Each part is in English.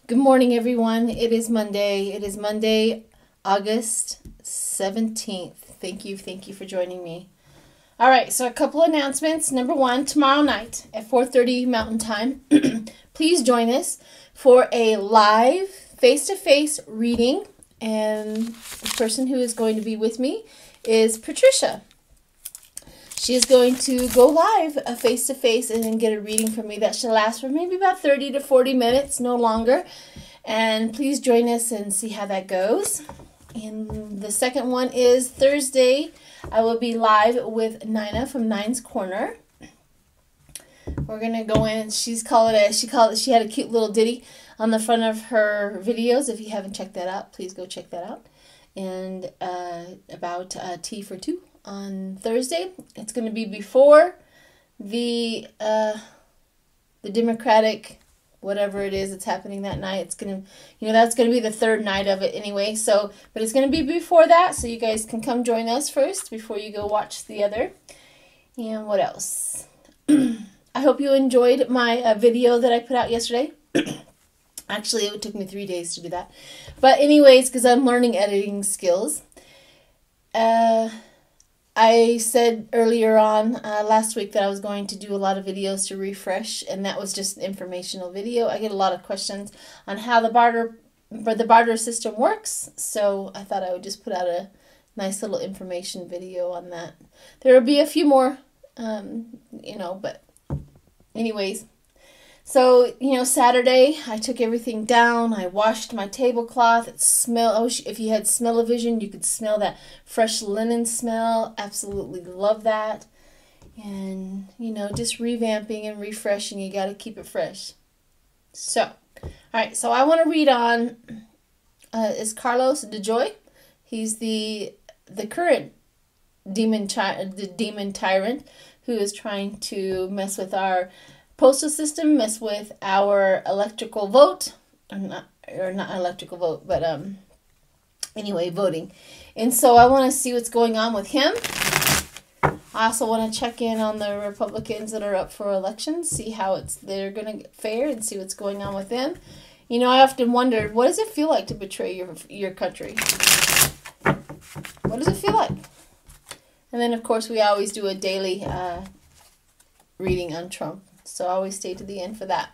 Good morning, everyone. It is Monday. It is Monday, August 17th. Thank you for joining me. All right, so a couple announcements. Number one, tomorrow night at 4:30 Mountain Time, please join us for a live face-to-face reading. And the person who is going to be with me is Patricia. She is going to go live face-to-face and then get a reading from me that should last for maybe about 30 to 40 minutes, no longer. And please join us and see how that goes. And the second one is Thursday. I will be live with Nina from Nine's Corner. We're gonna go in. She had a cute little ditty on the front of her videos. If you haven't checked that out, please go check that out. And about Tea for Two on Thursday. It's going to be before the Democratic whatever it is that's happening that night. It's going to, that's going to be the third night of it anyway. So, but it's going to be before that, so you guys can come join us first before you go watch the other. And what else? I hope you enjoyed my video that I put out yesterday. Actually, it took me 3 days to do that. But anyways, because I'm learning editing skills. I said earlier on last week that I was going to do a lot of videos to refresh, and that was just an informational video. I get a lot of questions on how the barter system works, so I thought I would just put out a nice little information video on that. There will be a few more, but anyways. So, Saturday, I took everything down. I washed my tablecloth. It smelled, if you had smell-o-vision, you could smell that fresh linen smell. Absolutely love that. And, just revamping and refreshing. You got to keep it fresh. So, all right. So, I want to read on, is Carlos DeJoy. He's the current demon tyrant who is trying to mess with our postal system, mess with our electrical vote, or not electrical vote, but anyway, voting. And so I want to see what's going on with him. I also want to check in on the Republicans that are up for elections, see how they're going to fare, and see what's going on with them. I often wondered, what does it feel like to betray your country? What does it feel like? And then, of course, we always do a daily reading on Trump. So always stay to the end for that.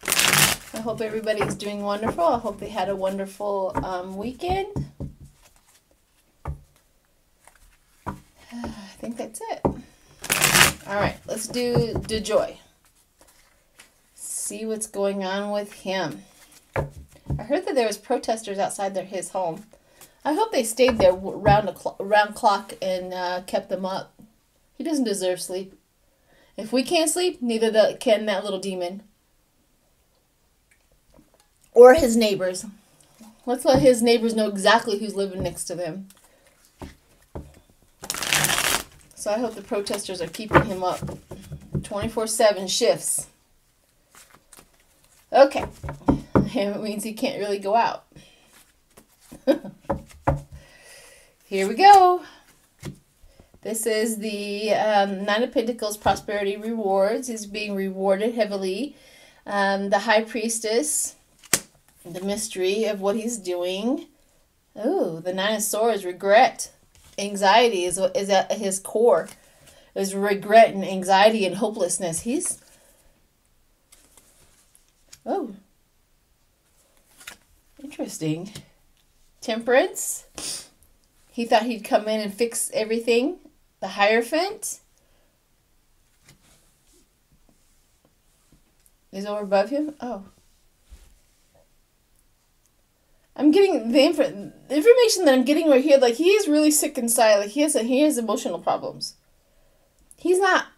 I hope everybody's doing wonderful. I hope they had a wonderful weekend. I think that's it. All right, let's do DeJoy. See what's going on with him. I heard that there was protesters outside his home. I hope they stayed there round clock and kept them up. He doesn't deserve sleep. If we can't sleep, neither can that little demon. Or his neighbors. Let's let his neighbors know exactly who's living next to them. So I hope the protesters are keeping him up. 24/7 shifts. Okay. It means he can't really go out. Here we go. This is the Nine of Pentacles Prosperity Rewards. Is being rewarded heavily. The High Priestess, the mystery of what he's doing. Oh, the Nine of Swords, regret. Anxiety is at his core. There's regret and anxiety and hopelessness. Oh, interesting. Temperance. He thought he'd come in and fix everything. The Hierophant is over above him. Oh. I'm getting the information that I'm getting right here. Like, he is really sick inside. Like, he has emotional problems. He's not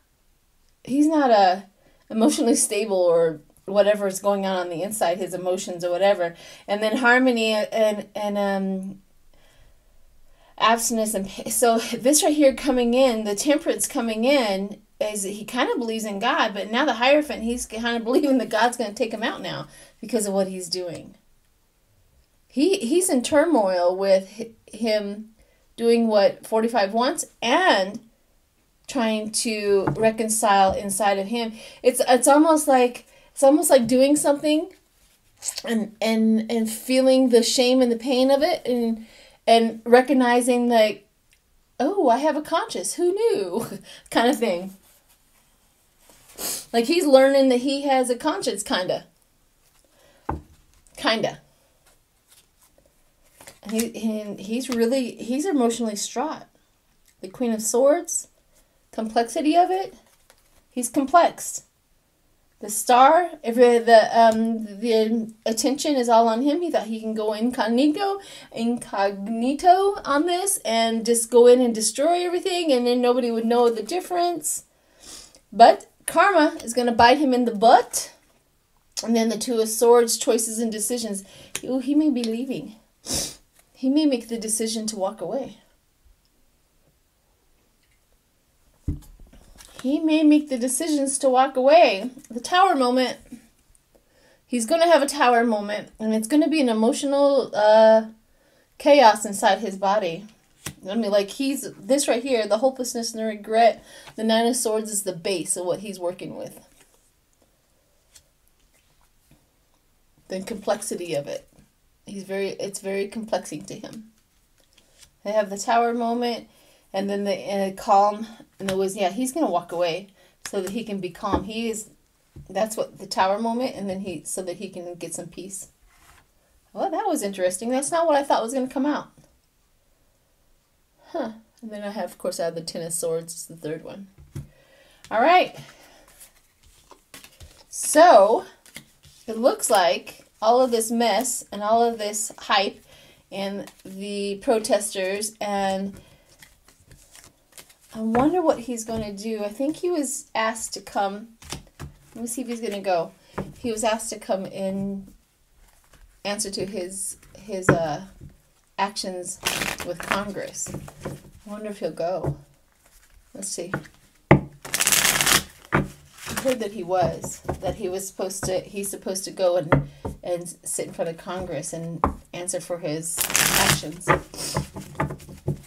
emotionally stable or whatever is going on the inside, his emotions or whatever. And then harmony and abstinence, and so this right here coming in, the Temperance coming in, is he kind of believes in God, but now the Hierophant, he's kind of believing that God's going to take him out now because of what he's doing. He's in turmoil with him doing what 45 wants and trying to reconcile inside of him. It's almost like doing something and feeling the shame and the pain of it, and recognizing like, oh, I have a conscience, who knew, kind of thing. Like he's learning that he has a conscience, kinda. And he's emotionally distraught. The Queen of Swords, complexity of it, he's complex. The Star, the attention is all on him. He thought he can go incognito on this and just go in and destroy everything, and then nobody would know the difference. But karma is going to bite him in the butt. And then the Two of Swords, choices and decisions. Ooh, he may be leaving. He may make the decision to walk away. He may make the decisions to walk away. The Tower moment. He's going to have a Tower moment. And it's going to be an emotional chaos inside his body. I mean, like this right here, the hopelessness and the regret. The Nine of Swords is the base of what he's working with. The complexity of it. It's very complexing to him. They have the Tower moment. And then the calm, and he's going to walk away so that he can be calm. That's what the Tower moment, and then so that he can get some peace. Well, that was interesting. That's not what I thought was going to come out. Huh. And then of course, I have the Ten of Swords, it's the third one. All right. So, it looks like all of this mess and all of this hype and the protesters and I wonder what he's going to do. I think he was asked to come. Let me see if he's going to go. He was asked to come in answer to his actions with Congress. I wonder if he'll go. Let's see. I heard that he's supposed to go and sit in front of Congress and answer for his actions.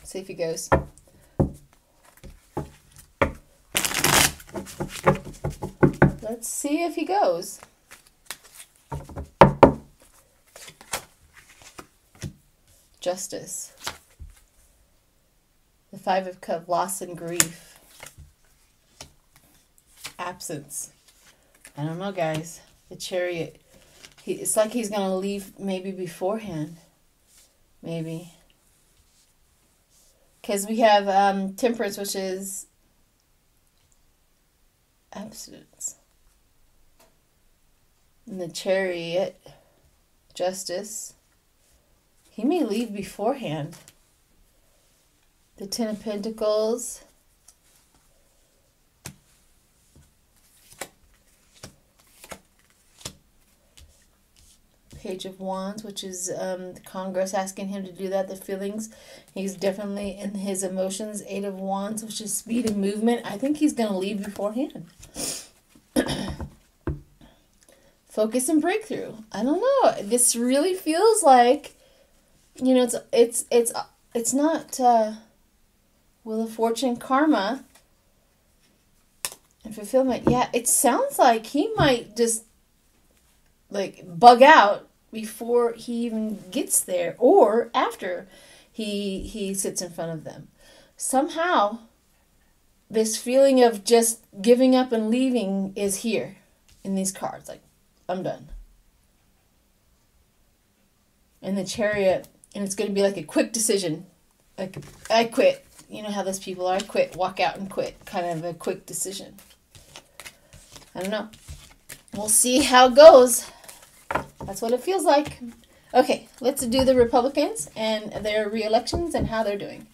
See if he goes. Let's see if he goes. Justice. The Five of Cups, loss and grief. Absence. I don't know, guys. The Chariot. It's like he's going to leave maybe beforehand. Maybe. Because we have Temperance, which is absence. And the Chariot, Justice. He may leave beforehand. The Ten of Pentacles. Page of Wands, which is the Congress asking him to do that. The feelings. He's definitely in his emotions. Eight of Wands, which is speed and movement. I think he's going to leave beforehand. Focus and breakthrough. I don't know. This really feels like, you know, it's not Wheel of Fortune, karma, and fulfillment. Yeah, it sounds like he might just like bug out before he even gets there or after he sits in front of them. Somehow this feeling of just giving up and leaving is here in these cards. Like, I'm done. And the Chariot, and it's going to be like a quick decision. Like, I quit. You know how those people are. I quit. Walk out and quit. Kind of a quick decision. I don't know. We'll see how it goes. That's what it feels like. Okay, let's do the Republicans and their re-elections and how they're doing.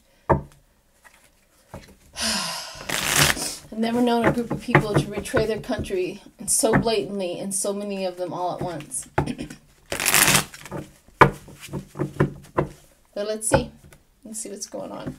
I've never known a group of people to betray their country and so blatantly, and so many of them all at once. But let's see. Let's see what's going on.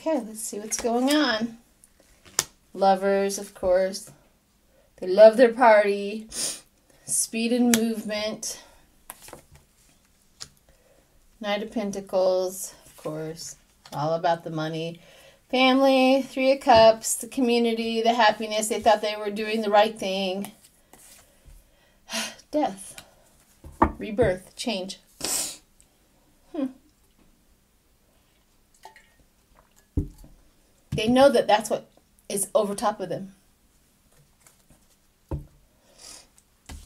Okay, let's see what's going on. Lovers, of course. They love their party. Speed and movement. Knight of Pentacles, of course. All about the money. Family, Three of Cups, the community, the happiness. They thought they were doing the right thing. Death. Rebirth. Change. They know that that's what is over top of them.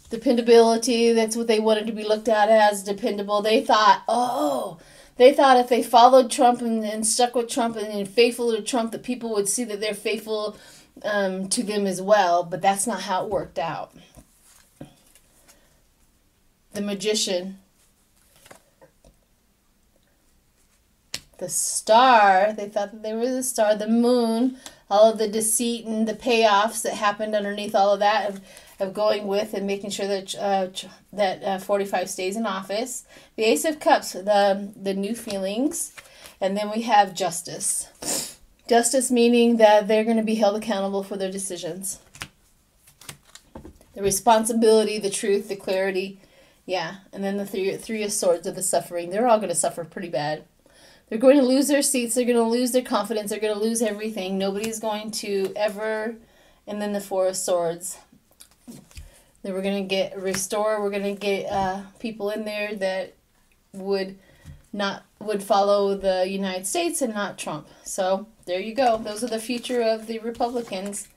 Dependability, that's what they wanted to be looked at as, dependable. They thought, if they followed Trump and stuck with Trump and faithful to Trump, that people would see that they're faithful to them as well. But that's not how it worked out. The Magician. The Star, they thought that they were the star. The Moon, all of the deceit and the payoffs that happened underneath all of that of going with and making sure that 45 stays in office. The Ace of Cups, the new feelings. And then we have Justice. Justice meaning that they're going to be held accountable for their decisions. The responsibility, the truth, the clarity. Yeah, and then the three of Swords of the suffering. They're all going to suffer pretty bad. They're going to lose their seats. They're going to lose their confidence. They're going to lose everything. Nobody's going to ever... And then the Four of Swords. Then we're going to get restore. We're going to get people in there that would follow the United States and not Trump. So there you go. Those are the future of the Republicans.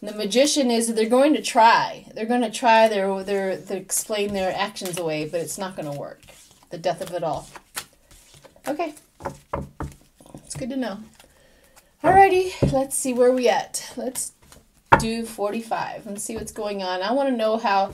And the Magician is they're going to try. They're going to try to explain their actions away, but it's not going to work. The death of it all. Okay. It's good to know. Alrighty, let's see where we at. Let's do 45 and see what's going on. I want to know how...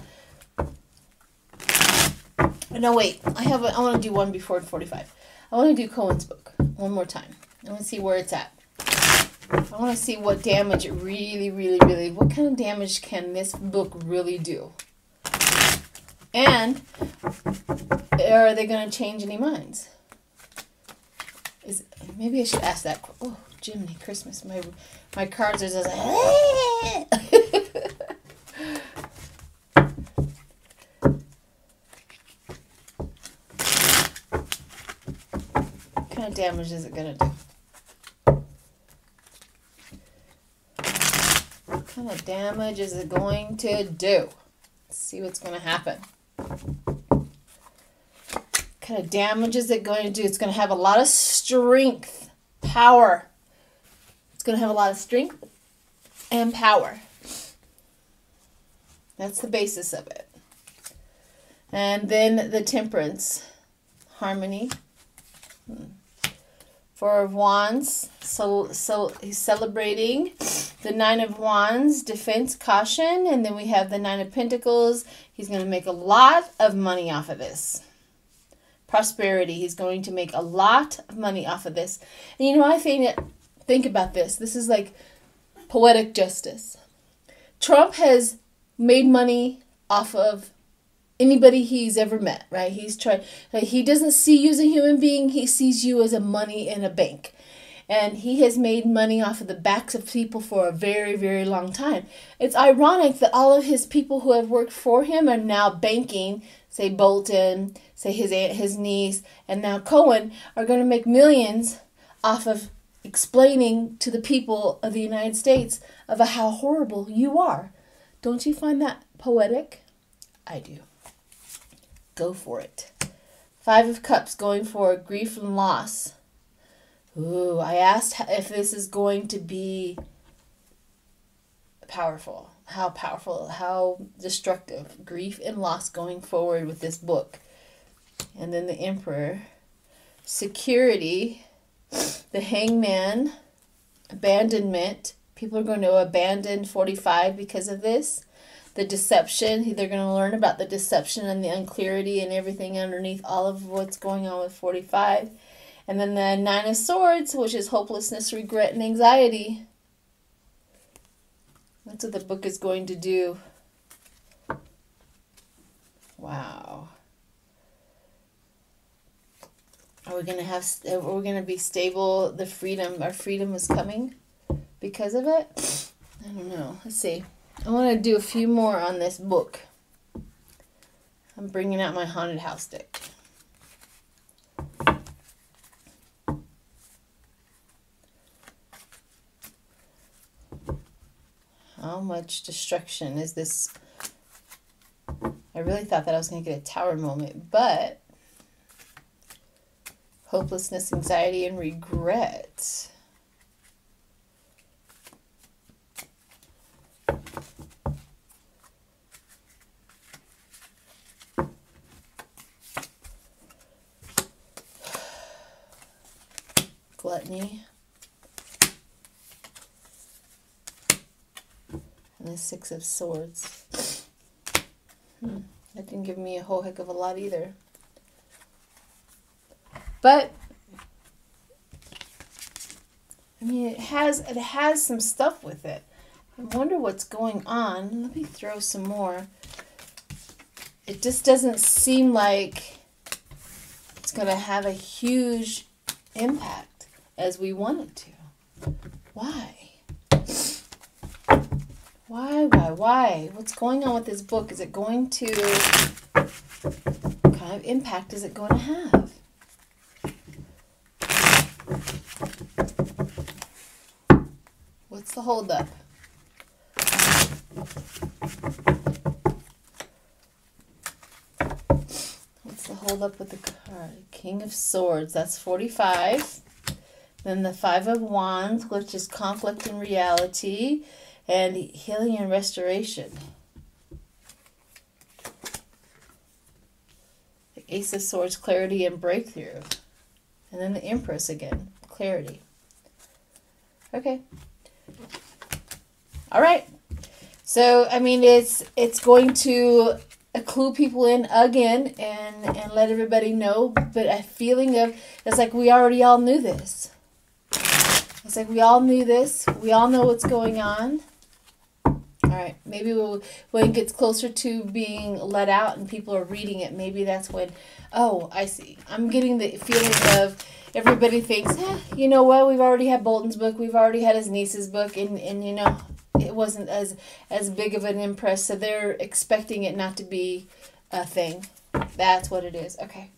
No, wait. I want to do one before 45. I want to do Cohen's book one more time. I want to see where it's at. I want to see what damage it really... What kind of damage can this book really do? And are they going to change any minds? Maybe I should ask that. Oh, Jiminy Christmas. My cards are just like... What kind of damage is it going to do? What kind of damage is it going to do? Let's see what's going to happen. What kind of damage is it going to do? It's going to have a lot of strength, power. It's going to have a lot of strength and power. That's the basis of it. And then the Temperance, harmony. Four of Wands, so he's celebrating. The Nine of Wands, defense, caution. And then we have the Nine of Pentacles. He's going to make a lot of money off of this. Prosperity. He's going to make a lot of money off of this. And you know, I think about this. This is like poetic justice. Trump has made money off of anybody he's ever met, right? He doesn't see you as a human being. He sees you as a money in a bank. And he has made money off of the backs of people for a very, very long time. It's ironic that all of his people who have worked for him are now banking, say Bolton, say his aunt, his niece, and now Cohen, are going to make millions off of explaining to the people of the United States of how horrible you are. Don't you find that poetic? I do. Go for it. Five of Cups, going for grief and loss. Ooh, I asked if this is going to be powerful. How powerful, how destructive. Grief and loss going forward with this book. And then the Emperor. Security. The Hangman. Abandonment. People are going to abandon 45 because of this. The deception. They're going to learn about the deception and the unclarity and everything underneath all of what's going on with 45. And then the Nine of Swords, which is hopelessness, regret, and anxiety. That's what the book is going to do. Wow. Are we gonna have? We're gonna be stable. The freedom, our freedom is coming because of it. I don't know. Let's see. I want to do a few more on this book. I'm bringing out my haunted house deck. How much destruction is this? I really thought that I was going to get a tower moment, but hopelessness, anxiety, and regret. Gluttony. And the Six of Swords. That didn't give me a whole heck of a lot either. But I mean, it has some stuff with it. I wonder what's going on. Let me throw some more. It just doesn't seem like it's going to have a huge impact as we want it to. Why? Why? What's going on with this book? Is it going to... What kind of impact is it going to have? What's the holdup? What's the holdup with the card? King of Swords. That's 45. Then the Five of Wands, which is conflict and reality. And healing and restoration. The Ace of Swords, clarity and breakthrough. And then the Empress again, clarity. Okay. All right. So, I mean, it's going to clue people in again and let everybody know. But a feeling of, it's like we already all knew this. It's like we all knew this. We all know what's going on. All right, maybe when it gets closer to being let out and people are reading it, maybe that's when, oh, I see. I'm getting the feeling of everybody thinks, you know what, we've already had Bolton's book, we've already had his niece's book, and you know, it wasn't as big of an impress, so they're expecting it not to be a thing. That's what it is. Okay,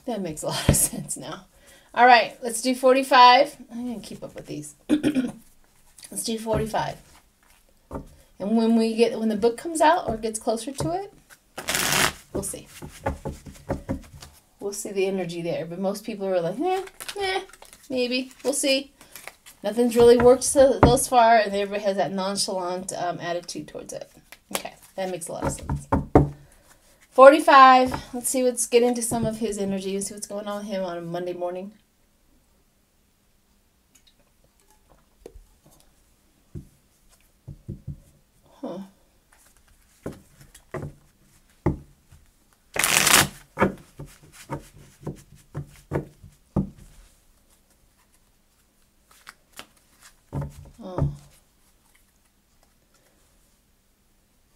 that makes a lot of sense now. All right, let's do 45. I'm going to keep up with these. Let's do 45. And when the book comes out or gets closer to it, we'll see. We'll see the energy there. But most people are like, maybe. We'll see. Nothing's really worked thus far, and everybody has that nonchalant attitude towards it. Okay, that makes a lot of sense. 45. Let's get into some of his energy and see what's going on with him on a Monday morning. Huh. Oh.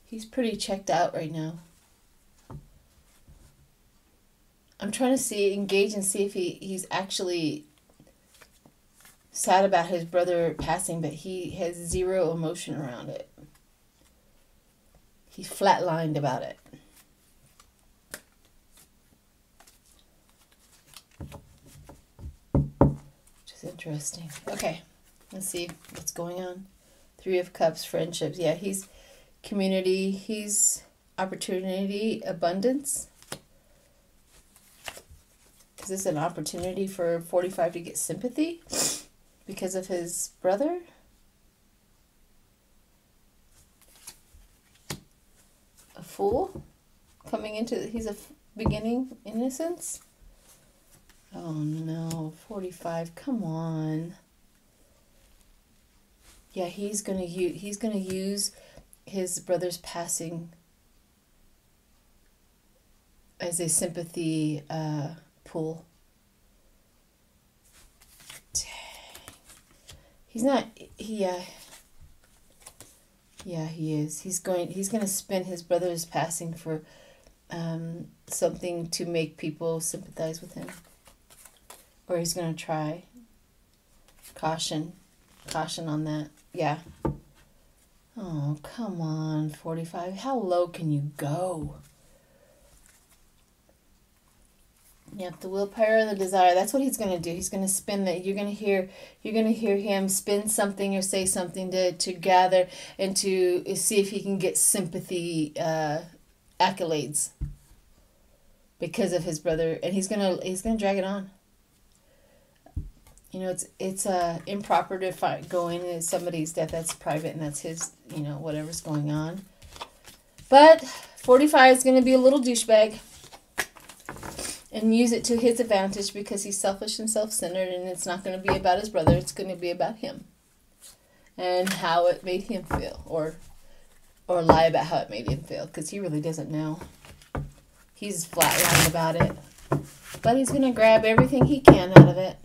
He's pretty checked out right now. I'm trying to engage and see if he's actually sad about his brother passing, but he has zero emotion around it. He's flatlined about it. Which is interesting. Okay, let's see what's going on. Three of Cups, friendships. Yeah, he's community. He's opportunity, abundance. Is this an opportunity for 45 to get sympathy because of his brother? A fool coming into, he's a beginning innocence. Oh no, 45, come on. Yeah, he's gonna use his brother's passing as a sympathy pool. Dang. He's not. Yeah, he is. He's gonna spin his brother's passing for something to make people sympathize with him. Or he's going to try. Caution. Caution on that. Yeah. Oh, come on, 45. How low can you go? Yep, the willpower and the desire. That's what he's going to do. He's going to spin that. You're going to hear him spin something or say something to gather and to see if he can get sympathy accolades because of his brother, and he's going to drag it on. You know, it's improper to go into somebody's death. That's private, and that's his, you know, whatever's going on. But 45 is going to be a little douchebag and use it to his advantage because he's selfish and self-centered, and it's not going to be about his brother. It's going to be about him and how it made him feel, or lie about how it made him feel, because he really doesn't know. He's flat-lying about it. But he's going to grab everything he can out of it.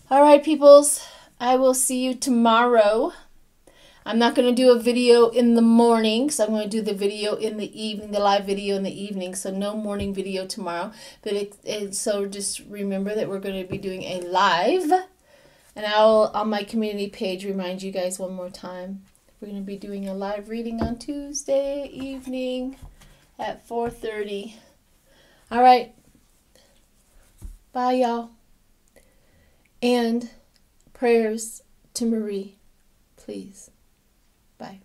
All right, peoples, I will see you tomorrow. I'm not going to do a video in the morning, so I'm going to do the video in the evening, the live video in the evening, so no morning video tomorrow. But so just remember that we're going to be doing a live, and I'll, on my community page, remind you guys one more time. We're going to be doing a live reading on Tuesday evening at 4:30. All right. Bye, y'all. And prayers to Marie, please. Bye.